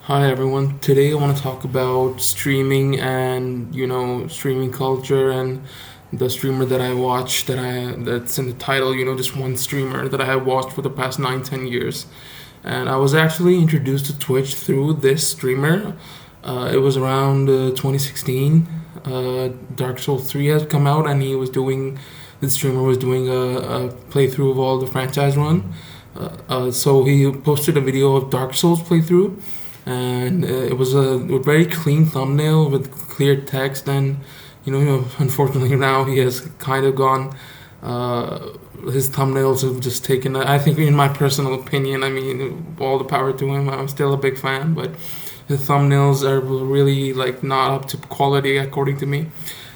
Hi everyone. Today I want to talk about streaming and streaming culture and the streamer that I watch that's in the title, just one streamer that I have watched for the past 9-10 years. And I was actually introduced to Twitch through this streamer. It was around 2016. Dark Souls 3 has come out and the streamer was doing a playthrough of all the franchise run. So he posted a video of Dark Souls playthrough, and it was a very clean thumbnail with clear text. And unfortunately now he has kind of gone. His thumbnails have just taken. I think, in my personal opinion, I mean, all the power to him. I'm still a big fan, but his thumbnails are really like not up to quality according to me.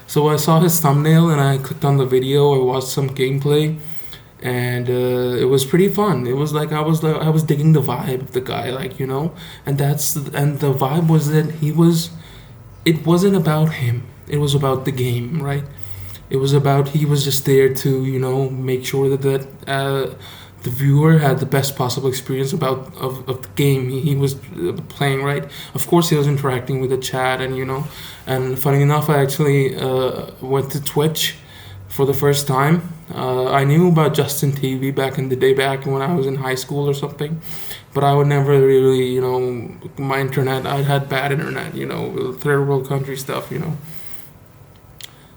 So I saw his thumbnail and I clicked on the video. I watched some gameplay, and it was pretty fun. It was like I was digging the vibe of the guy, and the vibe was that he was. It wasn't about him. It was about the game, right? It was about he was just there to make sure that the viewer had the best possible experience of the game he was playing, right? Of course, he was interacting with the chat, and funny enough, I actually went to Twitch for the first time. I knew about Justin TV back in the day, back when I was in high school or something, but I would never really, my internet. I had bad internet, third world country stuff.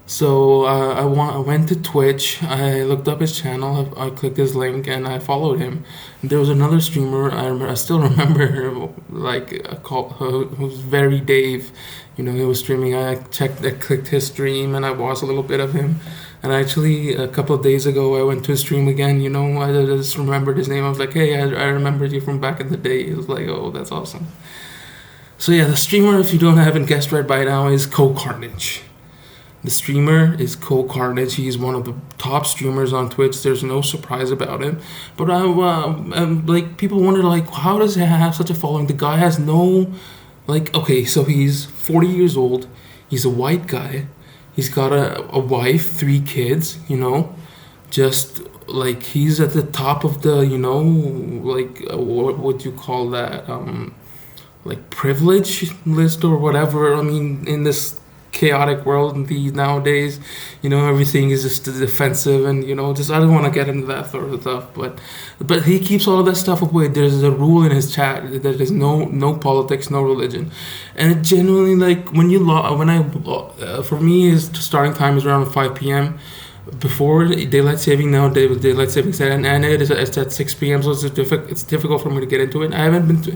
So I went to Twitch. I looked up his channel. I clicked his link and I followed him. And there was another streamer. I still remember, like, who was Very Dave. He was streaming. I clicked his stream and I watched a little bit of him. And actually, a couple of days ago, I went to his stream again. I just remembered his name. I was like, "Hey, I remembered you from back in the day." He was like, "Oh, that's awesome." So yeah, the streamer, if you don't haven't guessed right by now, is Co Carnage. The streamer is Co Carnage. He's one of the top streamers on Twitch. There's no surprise about him. But like, people wonder, like, how does he have such a following? The guy has no, like, okay, so he's 40 years old. He's a white guy. He's got a wife, 3 kids. Just like he's at the top of the, like, what would you call that? Like, privilege list or whatever. I mean, in this chaotic world these nowadays, everything is just defensive, and just I don't want to get into that sort of stuff. But he keeps all of that stuff away. There's a rule in his chat that there's no politics, no religion, and it genuinely, like, for me, his starting time is around 5 p.m. Before daylight saving, now daylight saving set, and it's at 6 p.m. So it's difficult for me to get into it. I haven't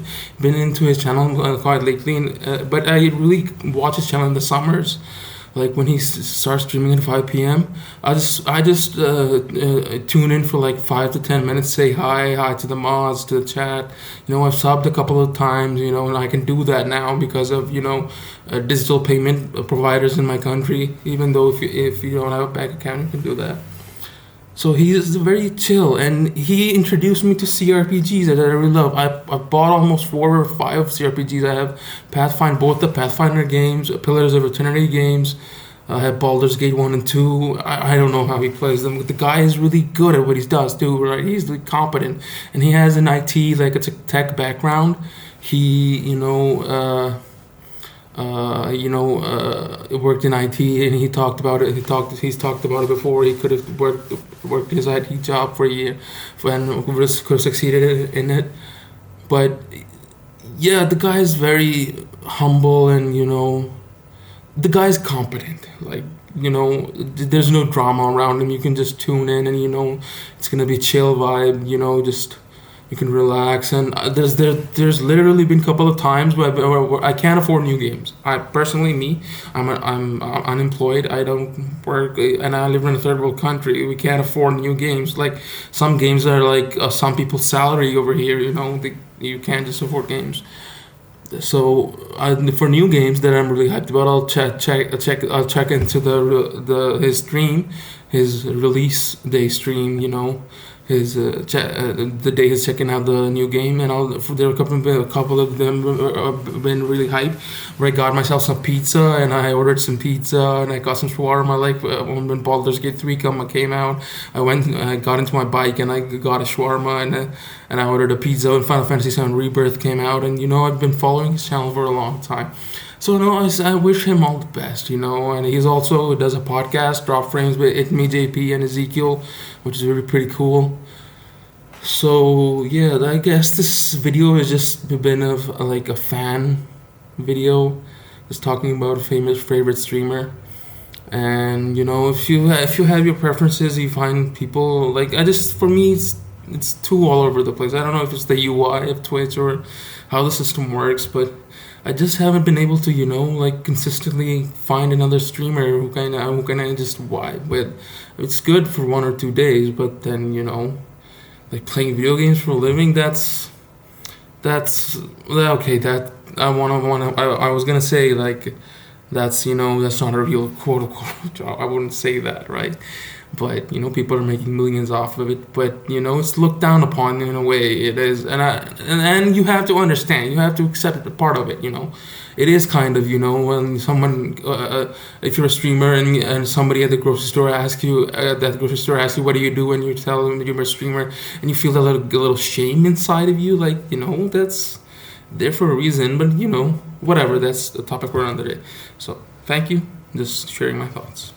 been into his channel quite lately, but I really watch his channel in the summers, like when he starts streaming at 5 p.m. I just tune in for like 5 to 10 minutes, say hi to the mods, to the chat. I've subbed a couple of times, and I can do that now because of digital payment providers in my country. Even though if you don't have a bank account, you can do that. So he's very chill, and he introduced me to CRPGs that I really love. I bought almost 4 or 5 CRPGs. I have both the Pathfinder games, Pillars of Eternity games. I have Baldur's Gate 1 and 2. I don't know how he plays them, but the guy is really good at what he does too, right? He's really competent, and he has an IT, like, it's a tech background. He, worked in IT, and he talked about it. He's talked about it before. He could have worked his IT job for a year, and could have succeeded in it. But yeah, the guy is very humble, and the guy's competent. Like, there's no drama around him. You can just tune in, and it's gonna be chill vibe. Just you can relax. And there's literally been a couple of times where I can't afford new games. I personally, I'm unemployed. I don't work, and I live in a third world country. We can't afford new games. Like, some games are like some people's salary over here. You can't just afford games. So for new games that I'm really hyped about, I'll check into the his stream, his release day stream. the day he's checking out the new game, and all. There were a couple of them been really hyped. Where I got myself some pizza, and I ordered some pizza, and I got some shawarma. Like when Baldur's Gate 3 came out, I got into my bike and I got a shawarma, and I ordered a pizza. And Final Fantasy VII Rebirth came out, and I've been following his channel for a long time. So no, I wish him all the best, and he's also does a podcast, Drop Frames with It Me JP and Ezekiel, which is really pretty cool. So yeah, I guess this video has just been of like a fan video, just talking about a famous favorite streamer. And if you have your preferences, you find people like I just for me it's too all over the place. I don't know if it's the UI of Twitch or how the system works, but I just haven't been able to like consistently find another streamer who can I just vibe with. It's good for 1 or 2 days, but then like playing video games for a living, that's okay. That I was gonna say like that's not a real quote unquote job. I wouldn't say that, right? But people are making millions off of it. But it's looked down upon in a way. It is, and you have to understand. You have to accept a part of it. It is kind of when someone, if you're a streamer and somebody at the grocery store asks you what do you do, and you tell them that you're a streamer, and you feel a little shame inside of you, like that's there for a reason. But whatever. That's the topic for another day. So thank you. Just sharing my thoughts.